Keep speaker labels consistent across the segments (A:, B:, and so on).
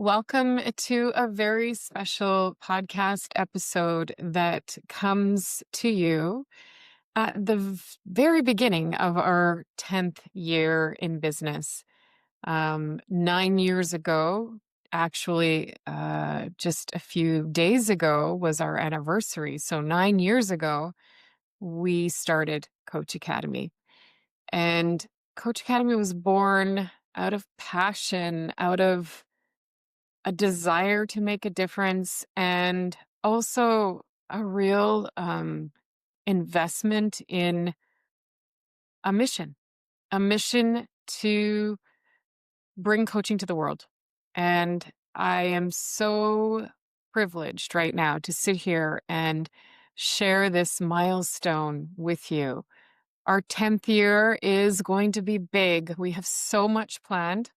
A: Welcome to a very special podcast episode that comes to you at the very beginning of our 10th year in business. 9 years ago, actually, just a few days ago was our anniversary. So, 9 years ago, we started Coach Academy. And Coach Academy was born out of passion, out of a desire to make a difference, and also a real investment in a mission to bring coaching to the world. And I am so privileged right now to sit here and share this milestone with you. Our 10th year is going to be big. We have so much planned,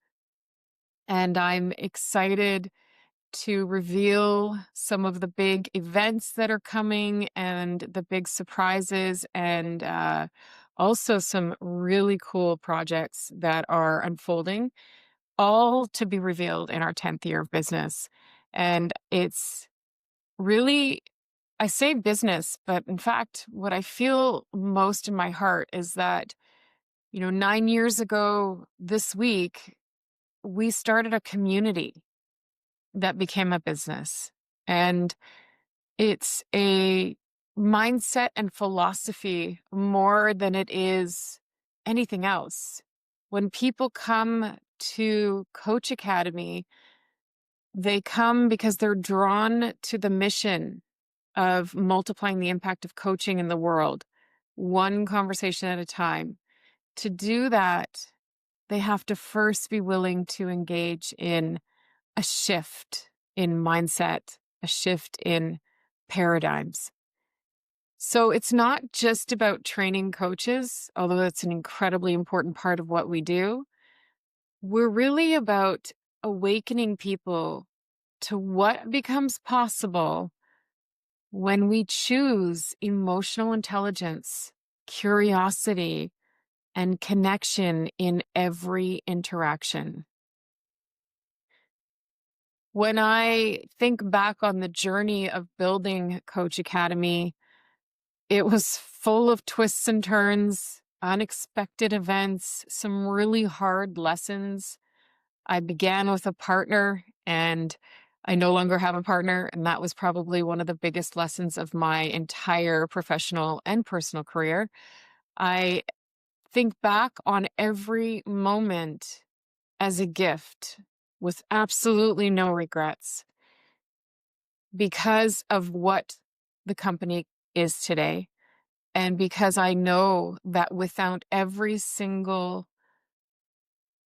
A: and I'm excited to reveal some of the big events that are coming and the big surprises, and also some really cool projects that are unfolding, all to be revealed in our 10th year of business. And it's really, I say business, but in fact, what I feel most in my heart is that, 9 years ago this week, we started a community that became a business. And it's a mindset and philosophy more than it is anything else. When people come to Coach Academy, they come because they're drawn to the mission of multiplying the impact of coaching in the world, one conversation at a time. To do that, they have to first be willing to engage in a shift in mindset, a shift in paradigms. So it's not just about training coaches, although that's an incredibly important part of what we do. We're really about awakening people to what becomes possible when we choose emotional intelligence, curiosity, and connection in every interaction. When I think back on the journey of building Coach Academy, it was full of twists and turns, unexpected events, some really hard lessons. I began with a partner, and I no longer have a partner, and that was probably one of the biggest lessons of my entire professional and personal career. I think back on every moment as a gift with absolutely no regrets because of what the company is today. And because I know that without every single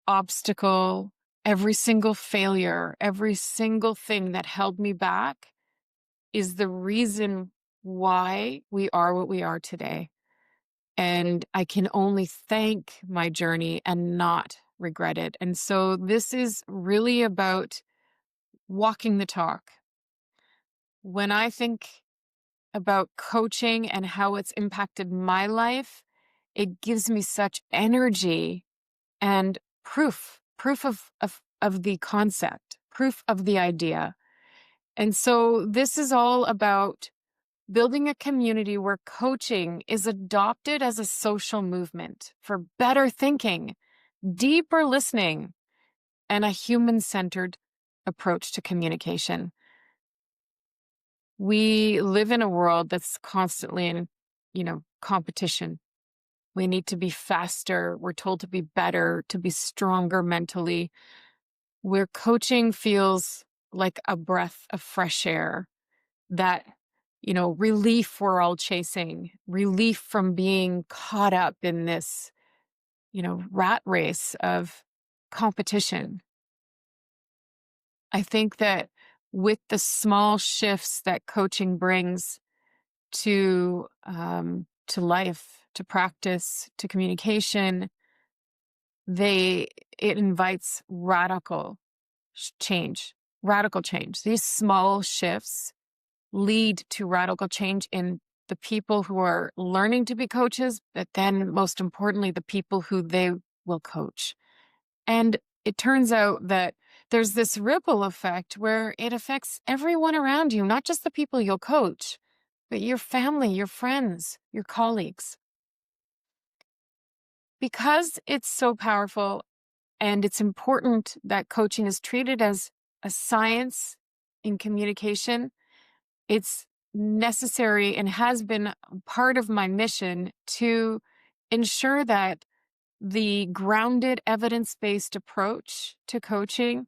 A: obstacle, every single failure, every single thing that held me back is the reason why we are what we are today. And I can only thank my journey and not regret it. And so this is really about walking the talk. When I think about coaching and how it's impacted my life, it gives me such energy and proof of the concept, proof of the idea. And so this is all about building a community where coaching is adopted as a social movement for better thinking, deeper listening, and a human-centered approach to communication. We live in a world that's constantly in, competition. We need to be faster. We're told to be better, to be stronger mentally. Where coaching feels like a breath of fresh air, that, relief we're all chasing, relief from being caught up in this, rat race of competition. I think that with the small shifts that coaching brings to life, to practice, to communication, it invites radical change. Radical change. These small shifts lead to radical change in the people who are learning to be coaches, but then most importantly, the people who they will coach. And it turns out that there's this ripple effect where it affects everyone around you, not just the people you'll coach, but your family, your friends, your colleagues. Because it's so powerful and it's important that coaching is treated as a science in communication, it's necessary and has been part of my mission to ensure that the grounded, evidence based approach to coaching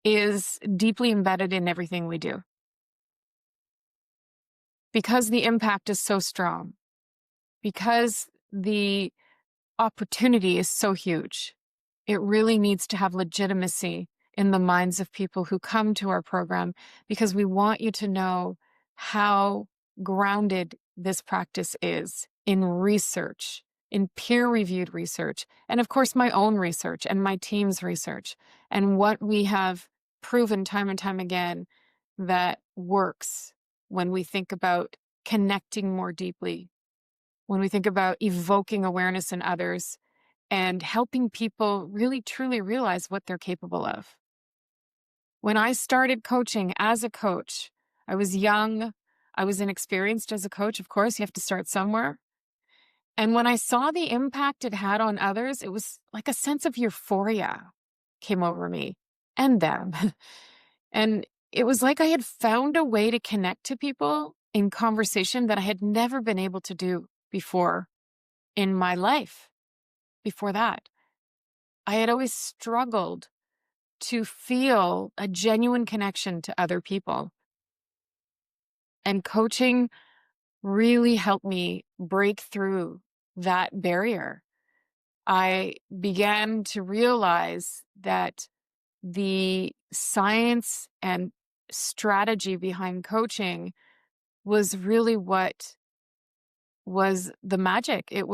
A: is deeply embedded in everything we do because the impact is so strong, because the opportunity is so huge. It really needs to have legitimacy in the minds of people who come to our program because we want you to know how grounded this practice is in research, in peer-reviewed research, and of course, my own research and my team's research, and what we have proven time and time again that works when we think about connecting more deeply, when we think about evoking awareness in others and helping people really truly realize what they're capable of. When I started coaching as a coach, I was young, I was inexperienced as a coach. Of course, you have to start somewhere. And when I saw the impact it had on others, it was like a sense of euphoria came over me and them. And it was like I had found a way to connect to people in conversation that I had never been able to do before in my life. Before that, I had always struggled to feel a genuine connection to other people. And coaching really helped me break through that barrier. I began to realize that the science and strategy behind coaching was really what was the magic. It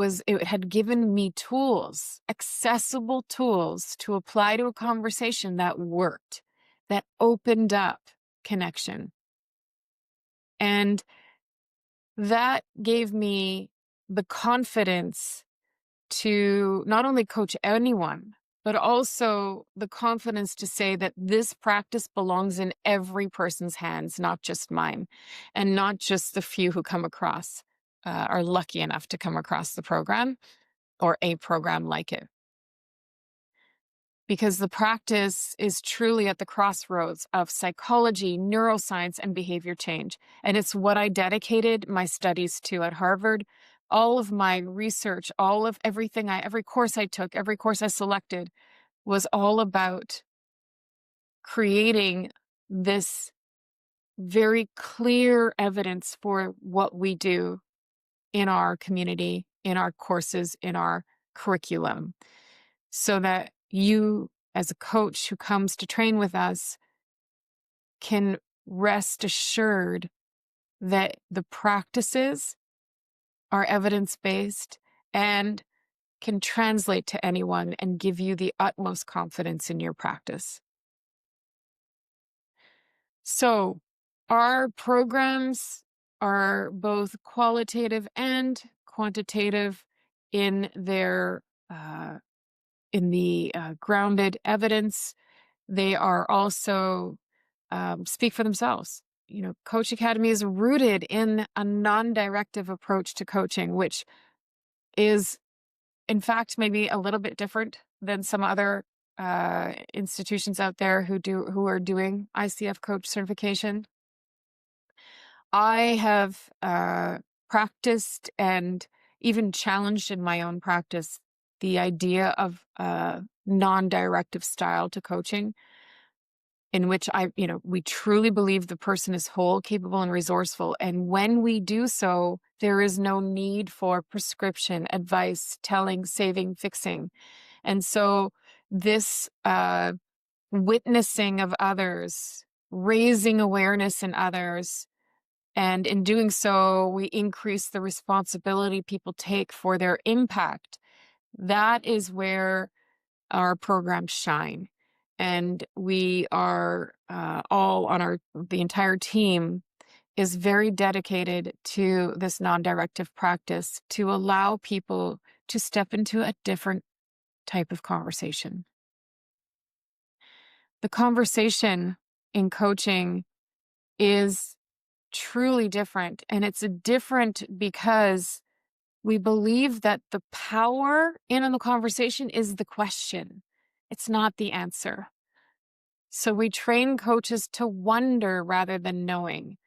A: had given me tools, accessible tools to apply to a conversation that worked, that opened up connection. And that gave me the confidence to not only coach anyone, but also the confidence to say that this practice belongs in every person's hands, not just mine, and not just the few who come across, are lucky enough to come across the program or a program like it. Because the practice is truly at the crossroads of psychology, neuroscience, and behavior change. And it's what I dedicated my studies to at Harvard. All of my research, every course I took, every course I selected was all about creating this very clear evidence for what we do in our community, in our courses, in our curriculum, so that you, as a coach who comes to train with us, can rest assured that the practices are evidence-based and can translate to anyone and give you the utmost confidence in your practice. So, our programs are both qualitative and quantitative in their grounded evidence. They are also speak for themselves. You know, Coach Academy is rooted in a non-directive approach to coaching, which is, in fact, maybe a little bit different than some other institutions out there who are doing ICF coach certification. I have practiced and even challenged in my own practice the idea of non-directive style to coaching, in which we truly believe the person is whole, capable, and resourceful. And when we do so, there is no need for prescription, advice, telling, saving, fixing. And so this witnessing of others, raising awareness in others, and in doing so, we increase the responsibility people take for their impact. That is where our programs shine. And we are the entire team is very dedicated to this non-directive practice to allow people to step into a different type of conversation. The conversation in coaching is truly different. And it's different because we believe that the power in the conversation is the question. It's not the answer. So we train coaches to wonder rather than knowing.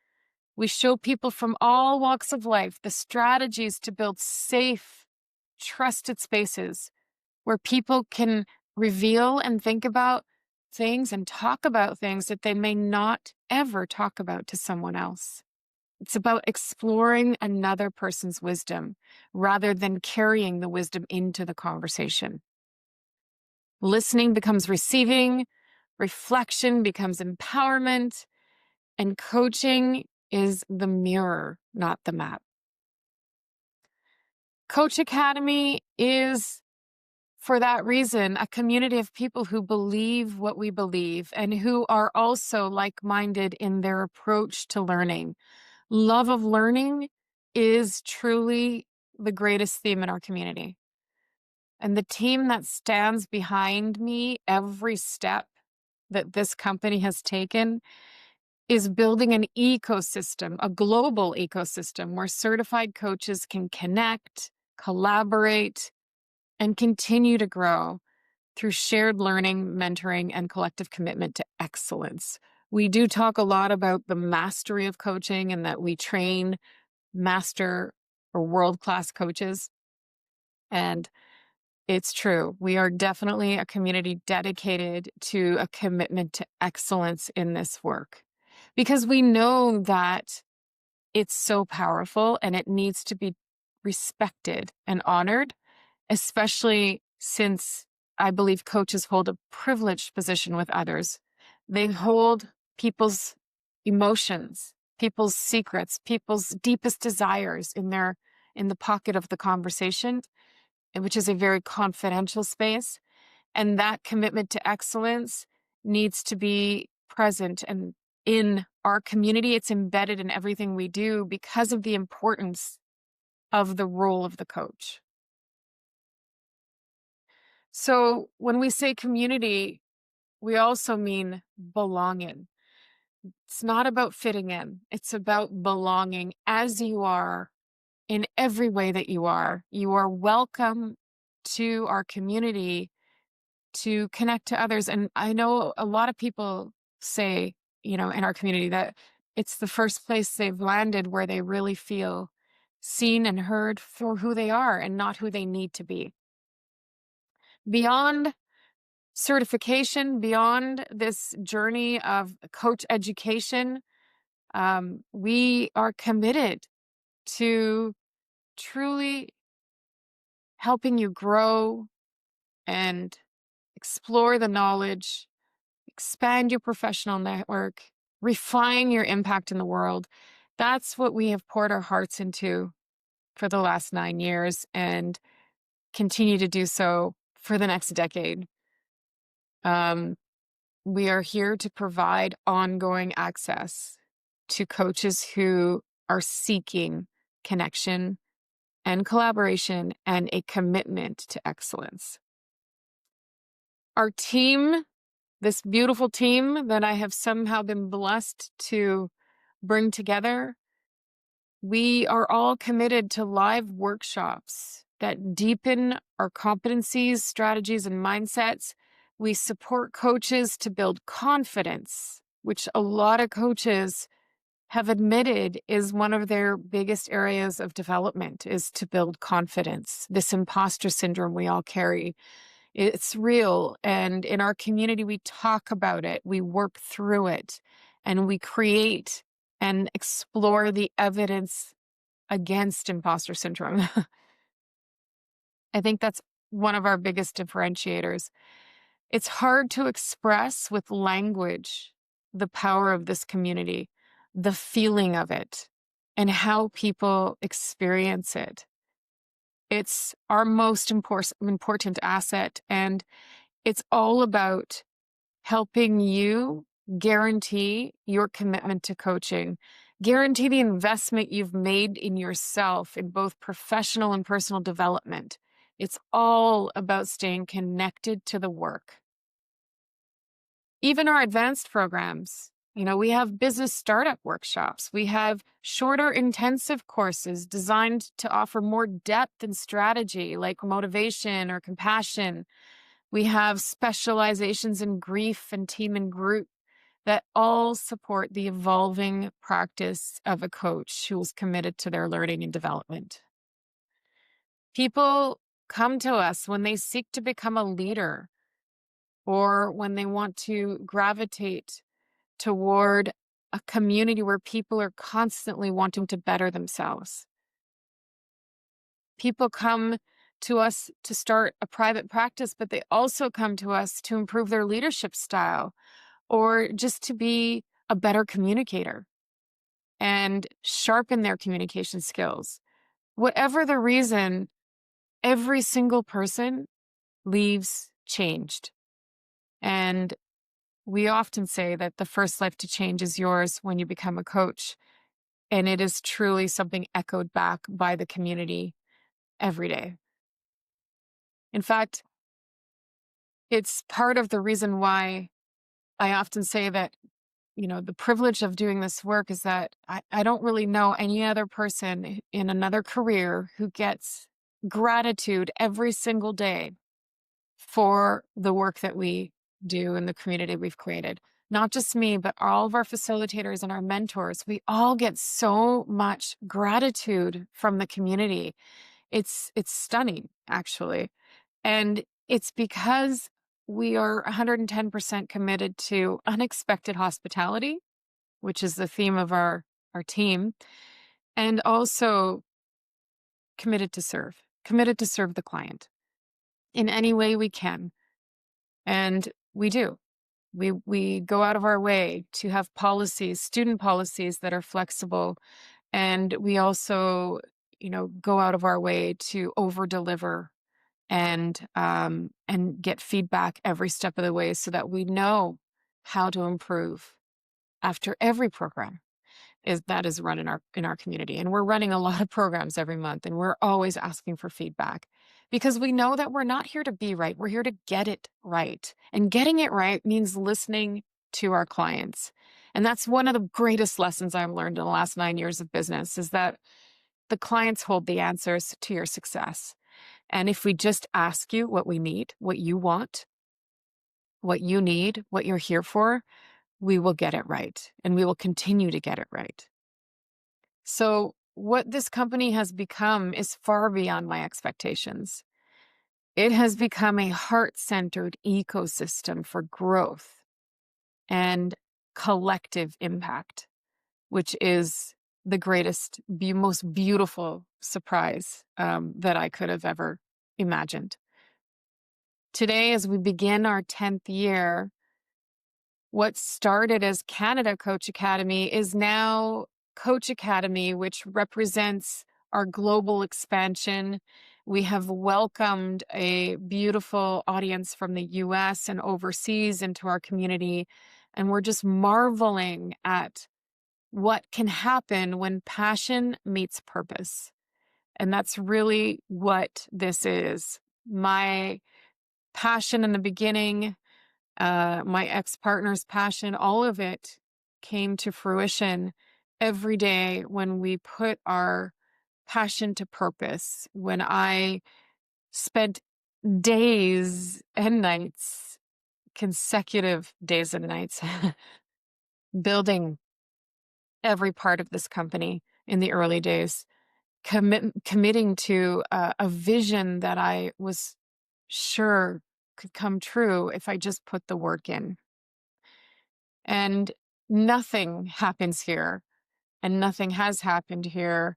A: We show people from all walks of life the strategies to build safe, trusted spaces where people can reveal and think about things and talk about things that they may not ever talk about to someone else. It's about exploring another person's wisdom rather than carrying the wisdom into the conversation. Listening becomes receiving, reflection becomes empowerment, and coaching is the mirror, not the map. Coach Academy is, for that reason, a community of people who believe what we believe and who are also like-minded in their approach to learning. Love of learning is truly the greatest theme in our community. And the team that stands behind me every step that this company has taken is building an ecosystem, a global ecosystem where certified coaches can connect, collaborate, and continue to grow through shared learning, mentoring, and collective commitment to excellence. We do talk a lot about the mastery of coaching and that we train master or world-class coaches. And it's true. We are definitely a community dedicated to a commitment to excellence in this work because we know that it's so powerful and it needs to be respected and honored, especially since I believe coaches hold a privileged position with others. They hold people's emotions, people's secrets, people's deepest desires in the pocket of the conversation, which is a very confidential space. And that commitment to excellence needs to be present and in our community. It's embedded in everything we do because of the importance of the role of the coach. So when we say community, we also mean belonging. It's not about fitting in. It's about belonging as you are in every way that you are. You are welcome to our community to connect to others. And I know a lot of people say, in our community that it's the first place they've landed where they really feel seen and heard for who they are and not who they need to be. Beyond certification, beyond this journey of coach education, we are committed to truly helping you grow and explore the knowledge, expand your professional network, refine your impact in the world. That's what we have poured our hearts into for the last 9 years and continue to do so for the next decade. We are here to provide ongoing access to coaches who are seeking connection and collaboration and a commitment to excellence. Our team, this beautiful team that I have somehow been blessed to bring together, we are all committed to live workshops that deepen our competencies, strategies, and mindsets. We support coaches to build confidence, which a lot of coaches have admitted is one of their biggest areas of development, is to build confidence. This imposter syndrome we all carry, it's real. And in our community, we talk about it, we work through it, and we create and explore the evidence against imposter syndrome. I think that's one of our biggest differentiators. It's hard to express with language the power of this community, the feeling of it, and how people experience it. It's our most important asset, and it's all about helping you guarantee your commitment to coaching, guarantee the investment you've made in yourself in both professional and personal development. It's all about staying connected to the work. Even our advanced programs, we have business startup workshops. We have shorter intensive courses designed to offer more depth and strategy, like motivation or compassion. We have specializations in grief and team and group that all support the evolving practice of a coach who is committed to their learning and development. People come to us when they seek to become a leader or when they want to gravitate toward a community where people are constantly wanting to better themselves. People come to us to start a private practice, but they also come to us to improve their leadership style or just to be a better communicator and sharpen their communication skills. Whatever the reason, every single person leaves changed. And we often say that the first life to change is yours when you become a coach. And it is truly something echoed back by the community every day. In fact, it's part of the reason why I often say that, the privilege of doing this work is that I don't really know any other person in another career who gets gratitude every single day for the work that we do in the community we've created. Not just me, but all of our facilitators and our mentors. We all get so much gratitude from the community. It's stunning, actually. And it's because we are 110% committed to unexpected hospitality, which is the theme of our team, and also committed to serve the client in any way we can. And we do. We go out of our way to have policies, student policies that are flexible. And we also, go out of our way to over deliver and get feedback every step of the way so that we know how to improve after every program is run in our community. And we're running a lot of programs every month, and we're always asking for feedback because we know that we're not here to be right. We're here to get it right. And getting it right means listening to our clients. And that's one of the greatest lessons I've learned in the last 9 years of business is that the clients hold the answers to your success. And if we just ask you what we need, what you want, what you need, what you're here for, we will get it right. And we will continue to get it right. So, what this company has become is far beyond my expectations. It has become a heart-centered ecosystem for growth and collective impact, which is the greatest, most beautiful surprise that I could have ever imagined. Today, as we begin our 10th year, what started as Canada Coach Academy is now Coach Academy, which represents our global expansion. We have welcomed a beautiful audience from the US and overseas into our community. And we're just marveling at what can happen when passion meets purpose. And that's really what this is. My passion in the beginning, my ex-partner's passion, all of it came to fruition every day when we put our passion to purpose, when I spent days and nights, consecutive days and nights, building every part of this company in the early days, committing to a vision that I was sure could come true if I just put the work in. And nothing happens here, and nothing has happened here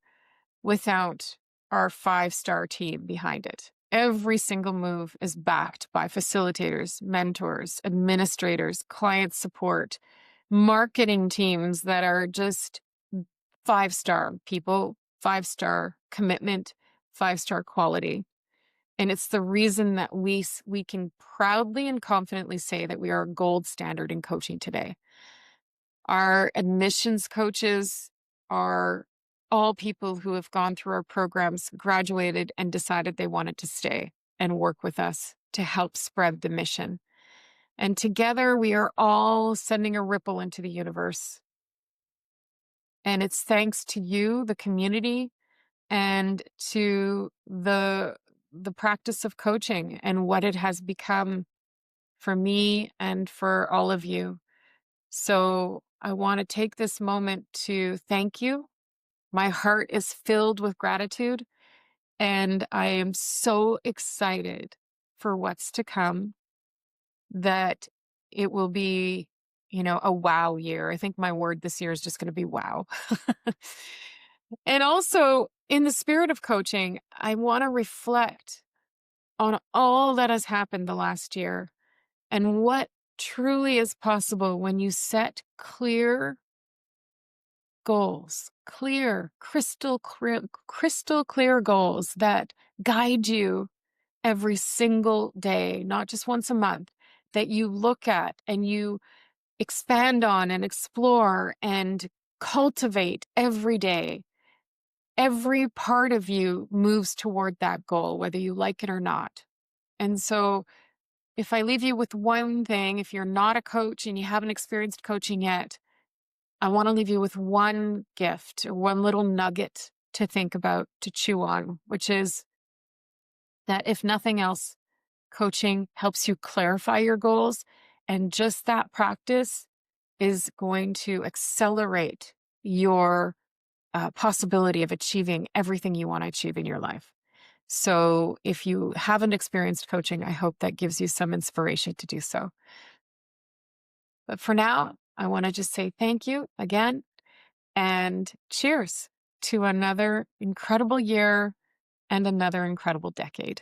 A: without our 5-star team behind it. Every single move is backed by facilitators, mentors, administrators, client support, marketing teams that are just 5-star people, 5-star commitment, 5-star quality. And it's the reason that we can proudly and confidently say that we are a gold standard in coaching today. Our admissions coaches are all people who have gone through our programs, graduated, and decided they wanted to stay and work with us to help spread the mission. And together we are all sending a ripple into the universe. And it's thanks to you, the community, and to the practice of coaching and what it has become for me and for all of you. So I want to take this moment to thank you. My heart is filled with gratitude, and I am so excited for what's to come, that it will be, a wow year. I think my word this year is just going to be wow. And also, in the spirit of coaching, I want to reflect on all that has happened the last year and what truly is possible when you set clear goals, crystal clear goals that guide you every single day, not just once a month, that you look at and you expand on and explore and cultivate every day. Every part of you moves toward that goal, whether you like it or not. And so, if I leave you with one thing, if you're not a coach and you haven't experienced coaching yet, I want to leave you with one gift or one little nugget to think about, to chew on, which is that if nothing else, coaching helps you clarify your goals. And just that practice is going to accelerate your possibility of achieving everything you want to achieve in your life. So if you haven't experienced coaching, I hope that gives you some inspiration to do so. But for now, I want to just say thank you again and cheers to another incredible year and another incredible decade.